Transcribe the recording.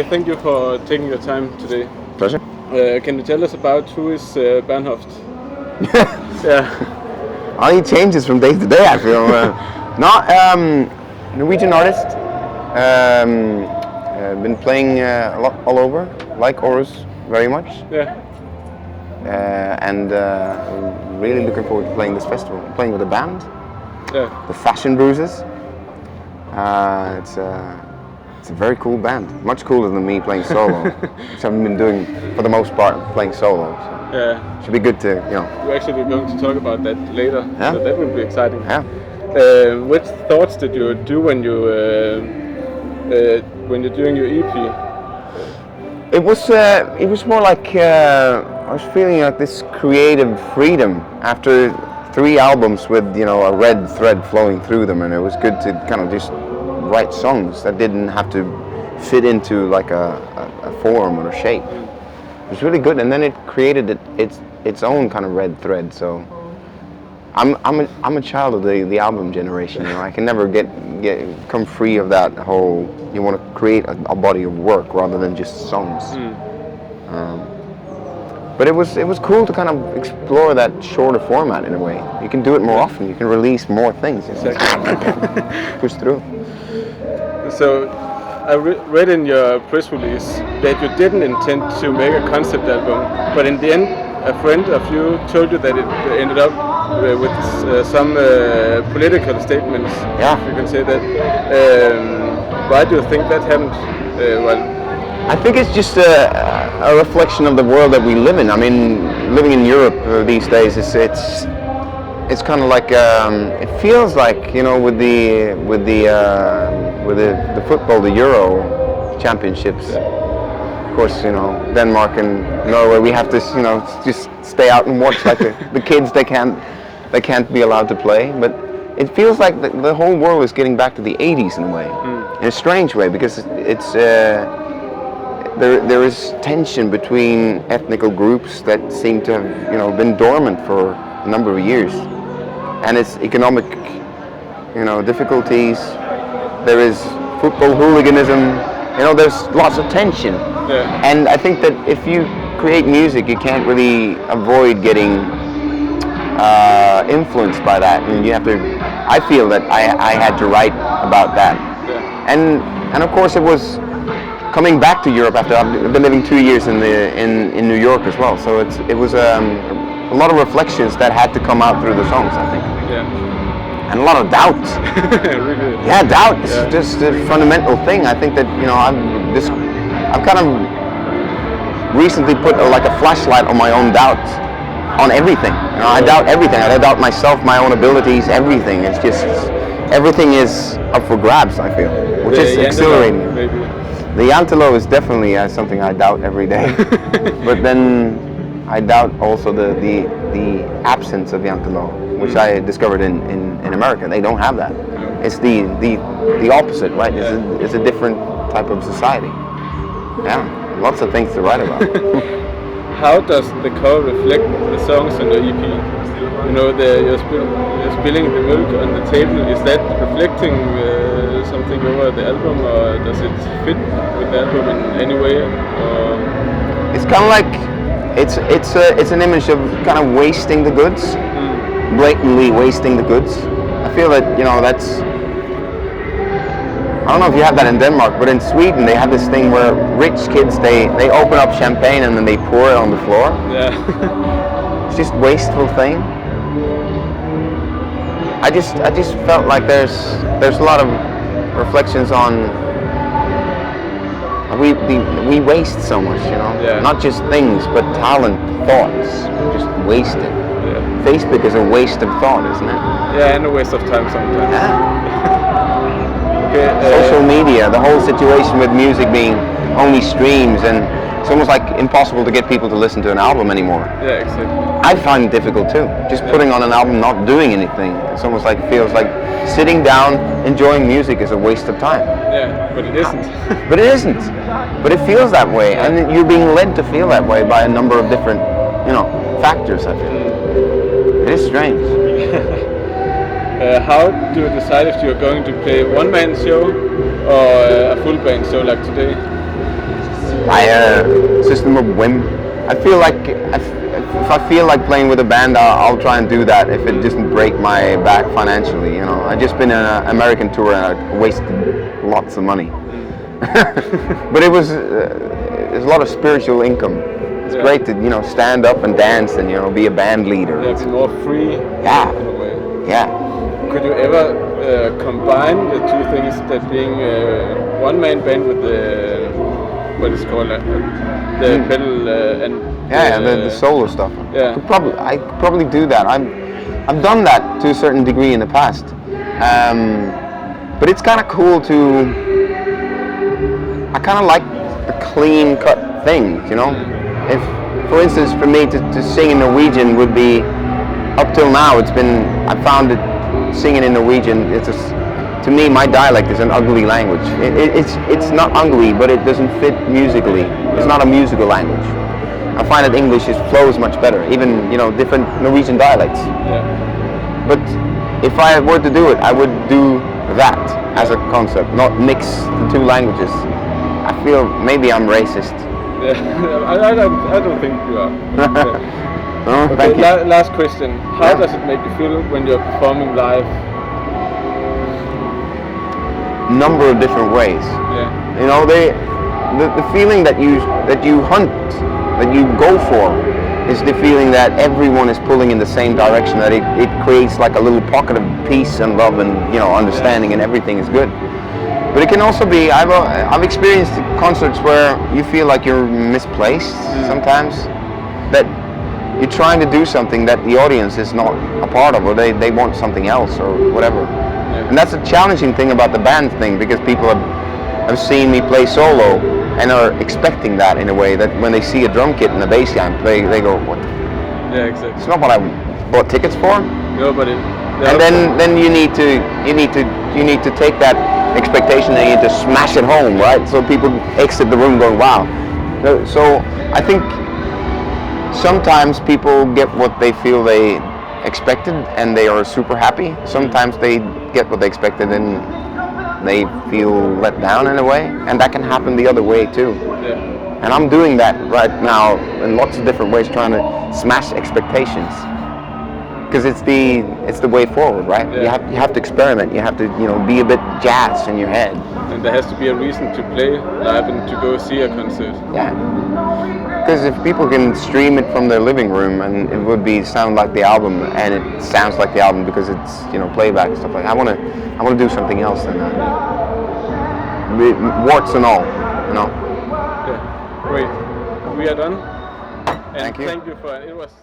Thank you for taking your time today. Pleasure. Can you tell us about who is Bernhoft? Yeah. Oh, he changes from day to day, I feel. Norwegian artist. Been playing a lot all over, like Aarhus very much. Yeah. And really looking forward to playing this festival. Playing with a band. Yeah. The Fashion Bruisers. It's a very cool band. Much cooler than me playing solo, which I've been doing for the most part, playing solo. So Yeah. should be good to, We're actually going to talk about that later. Yeah. So that will be exciting. Yeah. What thoughts did you do when you're doing your EP? It was more like I was feeling like this creative freedom after 3 albums with a red thread flowing through them, and it was good to kind of just write songs that didn't have to fit into like a form or a shape. It was really good, and then it created its own kind of red thread. So I'm a child of the album generation. I can never come free of that whole. You want to create a body of work rather than just songs. But it was cool to kind of explore that shorter format in a way. You can do it more often. You can release more things. Exactly. Push through. So I read in your press release that you didn't intend to make a concept album, but in the end, a friend of you told you that it ended up with some political statements. Yeah. If you can say that. Why do you think that happened? I think it's just a reflection of the world that we live in. I mean, living in Europe these days, it's kind of like it feels like with the football, the Euro championships. Of course, Denmark and Norway, we have to just stay out and watch like the kids. They can't be allowed to play, but it feels like the whole world is getting back to the 80s in a way, in a strange way, because it's. There is tension between ethnical groups that seem to have been dormant for a number of years, and it's economic difficulties. There is football hooliganism. There's lots of tension. Yeah. And I think that if you create music, you can't really avoid getting influenced by that, and you have to. I feel that I had to write about that. Yeah. And of course it was coming back to Europe after I've been living 2 years in New York as well. So it was a lot of reflections that had to come out through the songs, I think. Yeah. And a lot of doubt. Really? Yeah, doubt is just a fundamental thing. I think that I've kind of recently put like a flashlight on my own doubts on everything. I doubt everything. I doubt myself, my own abilities, everything. It's just everything is up for grabs, I feel, which is exhilarating. Maybe. The Yantalo is definitely something I doubt every day, but then I doubt also the absence of Yantalo, which I discovered in America. They don't have that. It's the opposite, right? It's a different type of society. Yeah, lots of things to write about. How does the cover reflect the songs on your EP? You're spilling the milk on the table. Is that reflecting something over the album, or does it fit with the album in any way? Or? It's kind of like it's an image of kind of wasting the goods, blatantly wasting the goods. I feel that that's. I don't know if you have that in Denmark, but in Sweden they have this thing where rich kids they open up champagne and then they pour it on the floor. Yeah. It's just wasteful thing. I just felt like there's a lot of reflections on we waste so much, Yeah. Not just things, but talent, thoughts, just wasted. Yeah. Facebook is a waste of thought, isn't it? Yeah, and a waste of time sometimes. Yeah. Okay, Social media, the whole situation with music being only streams, and it's almost like impossible to get people to listen to an album anymore. Yeah, exactly. I find it difficult too. Just putting on an album, not doing anything. It's almost like feels like sitting down, enjoying music is a waste of time. Yeah, but it isn't. But it isn't. But it feels that way, and you're being led to feel that way by a number of different, factors. I feel. It is strange. How do you decide if you're going to play one-man show or a full band show like today? System of Whim. I feel like if I feel like playing with a band, I'll try and do that if it doesn't break my back financially. You know, I just been on an American tour and I wasted lots of money. But it was there's a lot of spiritual income. It's great to stand up and dance and be a band leader. Yeah, be more free. Yeah. In a way. Yeah. Could you ever combine the two things, that being one man band with the what is called the pedal and the solo stuff? Yeah. I could probably do that. I've done that to a certain degree in the past, but it's kind of cool to. I kind of like the clean cut things, If, for instance, for me to sing in Norwegian would be, up till now, I found it singing in Norwegian. To me, my dialect is an ugly language. It's not ugly, but it doesn't fit musically. It's not a musical language. I find that English flows much better, even different Norwegian dialects. Yeah. But if I were to do it, I would do that as a concept, not mix the two languages. I feel maybe I'm racist. Yeah, I don't think you are. Oh, okay, thank you. Last question. How does it make you feel when you're performing live? Number of different ways. Yeah. The feeling that you hunt, that you go for, is the feeling that everyone is pulling in the same direction. That it creates like a little pocket of peace and love and understanding, and everything is good. But it can also be, I've experienced concerts where you feel like you're misplaced sometimes, that you're trying to do something that the audience is not a part of, or they want something else or whatever. Yeah. And that's a challenging thing about the band thing, because people have seen me play solo and are expecting that in a way, that when they see a drum kit and a bass line play, they go, what? Yeah, exactly. It's not what I bought tickets for. No, but and then you need to take that expectation and you need to smash it home, right? So people exit the room going, wow. So I think sometimes people get what they feel they expected and they are super happy. Sometimes they get what they expected and they feel let down in a way, and that can happen the other way too. Yeah. And I'm doing that right now in lots of different ways, trying to smash expectations. Because it's the way forward, right? Yeah. You have to experiment. You have to be a bit jazz in your head. And there has to be a reason to play live and to go see a concert. Yeah. Because if people can stream it from their living room, and it would sound like the album, and it sounds like the album because it's playback and stuff like that. I want to do something else than that. Warts and all, Yeah. Great. We are done. And thank you. Thank you for it. Was